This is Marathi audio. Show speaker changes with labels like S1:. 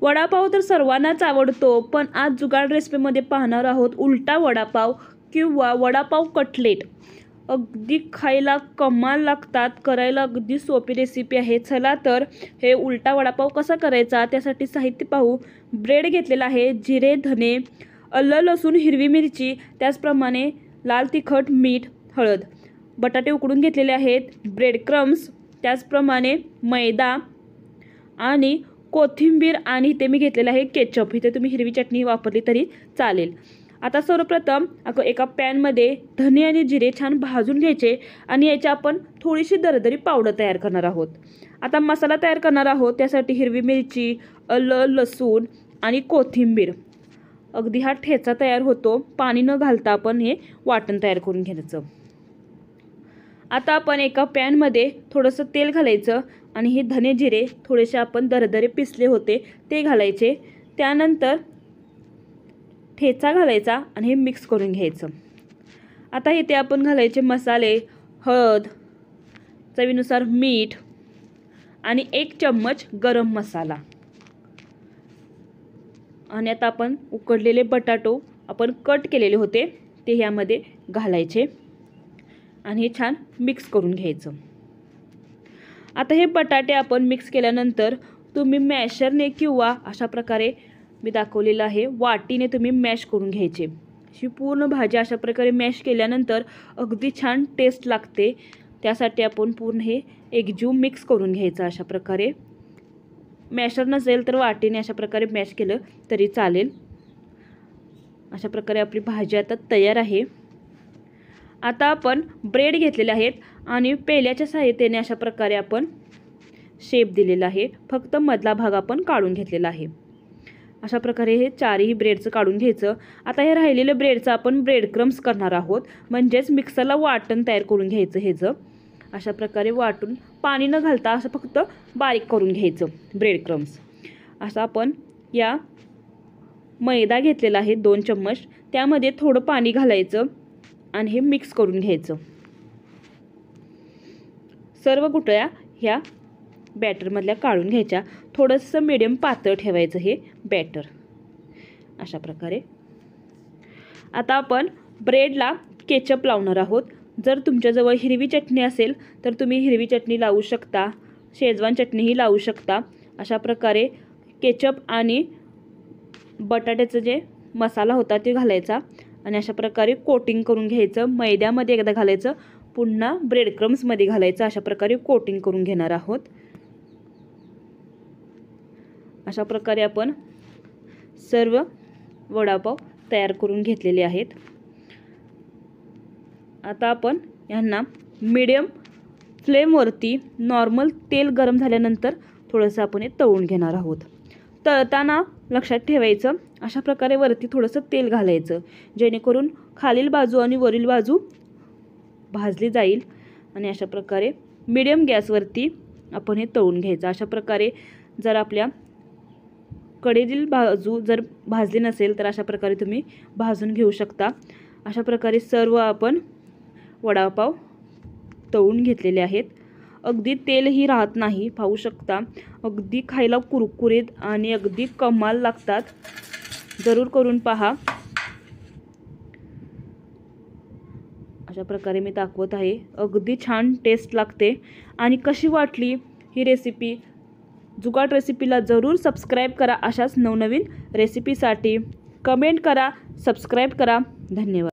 S1: वडापाव तर सर्वांनाच आवडतो, पण आज जुगाड रेसिपीमध्ये पाहणार आहोत उलटा वडापाव किंवा वडापाव कटलेट। अगदी खायला कमाल लागतात, करायला अगदी सोपी रेसिपी आहे। चला तर हे उलटा वडापाव कसा करायचा त्यासाठी साहित्य पाहू। ब्रेड घेतलेला आहे, जिरे, धने, आलं, लसूण, हिरवी मिरची, त्याचप्रमाणे लाल तिखट, मीठ, हळद, बटाटे उकडून घेतलेले आहेत, ब्रेड क्रम्स, त्याचप्रमाणे मैदा आणि कोथिंबीर, आणि इथे मी घेतलेला आहे केचप। इथे तुम्ही हिरवी चटणी वापरली तरी चालेल। आता सर्वप्रथम एका पॅनमध्ये धने आणि जिरे छान भाजून घ्यायचे आणि याची आपण थोडीशी दरदरी पावडर तयार करणार आहोत। आता मसाला तयार करणार आहोत, त्यासाठी हिरवी मिरची, आलं, लसूण आणि कोथिंबीर, अगदी हा ठेचा तयार होतो। पाणी न घालता आपण हे वाटण तयार करून घ्यायचं। आता आपण एका पॅनमध्ये थोडंसं तेल घालायचं आणि हे धने जिरे थोडेसे आपण दरदरे पिसले होते ते घालायचे। त्यानंतर ठेचा घालायचा आणि हे मिक्स करून घ्यायचं। आता इथे आपण घालायचे मसाले, हळद, चवीनुसार मीठ आणि 1 चम्मच गरम मसाला। आणि आता आपण उकडलेले बटाटो आपण कट केलेले होते ते यामध्ये घालायचे आणि हे छान मिक्स करून घ्यायचं। आता हे बटाटे आपण मिक्स केल्यानंतर तुम्ही मॅशरने किंवा अशा प्रकारे मी दाखवलेलं आहे वाटीने तुम्ही मॅश करून घ्यायचे। ही पूर्ण भाजी अशा प्रकारे मॅश केल्यानंतर अगदी छान टेस्ट लागते। त्यासाठी आपण पूर्ण हे एकजीव मिक्स करून घ्यायचं। अशा प्रकारे मॅशर नसेल तर वाटीने अशा प्रकारे मॅश केलं तरी चालेल। अशा प्रकारे आपली भाजी आता तयार आहे। आता आपण ब्रेड घेतलेले आहेत आणि पेल्याच्या सहाय्याने अशा प्रकारे आपण शेप दिलेला आहे, फक्त मधला भाग आपण काढून घेतलेला आहे। अशा प्रकारे हे चारही ब्रेडचं काढून घ्यायचं। आता हे राहिलेलं ब्रेडचं आपण ब्रेड क्रम्स करणार आहोत, म्हणजेच मिक्सरला वाटण तयार करून घ्यायचं। हेचं अशा प्रकारे वाटून पाणी न घालता असं फक्त बारीक करून घ्यायचं ब्रेड क्रम्स। असं आपण या मैदा घेतलेला आहे 2 चम्मच, त्यामध्ये थोडं पाणी घालायचं आणि हे मिक्स करून घ्यायचं। सर्व गुठळ्या ह्या बॅटरमधल्या काढून घ्यायच्या। थोडंसं मीडियम पातळ ठेवायचं हे बॅटर अशा प्रकारे। आता आपण ब्रेडला केचप लावणार आहोत। जर तुमच्याजवळ हिरवी चटणी असेल तर तुम्ही हिरवी चटणी लावू शकता, शेजवान चटणीही लावू शकता। अशा प्रकारे केचप आणि बटाट्याचं जे मसाला होता ते घालायचा आणि अशा प्रकारे कोटिंग करून घ्यायचं। मैद्यामध्ये एकदा घालायचं, पुन्हा ब्रेड क्रम्समध्ये घालायचं। अशा प्रकारे कोटिंग करून घेणार आहोत। अशा प्रकारे आपण सर्व वडापाव तयार करून घेतलेले आहेत। आता आपण यांना मीडियम फ्लेमवरती नॉर्मल तेल गरम झाल्यानंतर थोडंसं आपण हे तळून घेणार आहोत। तळताना लक्षात ठेवायचं अशा प्रकारे वरती थोडंसं तेल घालायचं, जेणेकरून खालील बाजू आणि वरील बाजू भाजली जाईल। आणि अशा प्रकारे मीडियम गॅसवरती आपण हे तळून घ्यायचं। अशा प्रकारे जर आपल्या कडेतील बाजू जर भाजली नसेल तर अशा प्रकारे तुम्ही भाजून घेऊ शकता। अशा प्रकारे सर्व आपण वडापाव तळून घेतलेले आहेत। अगदी तेलही राहत नाही, पाहू शकता। अगदी खायला कुरकुरीत आणि अगदी कमाल लागतात, जरूर करून पहा। अशा प्रकारे मी दाखवत आहे, अगदी छान टेस्ट लागते। आणि कशी वाटली ही रेसिपी? जुगाड रेसिपीला जरूर सबस्क्राईब करा। अशाच नवनवीन रेसिपीसाठी कमेंट करा, सबस्क्राईब करा। धन्यवाद।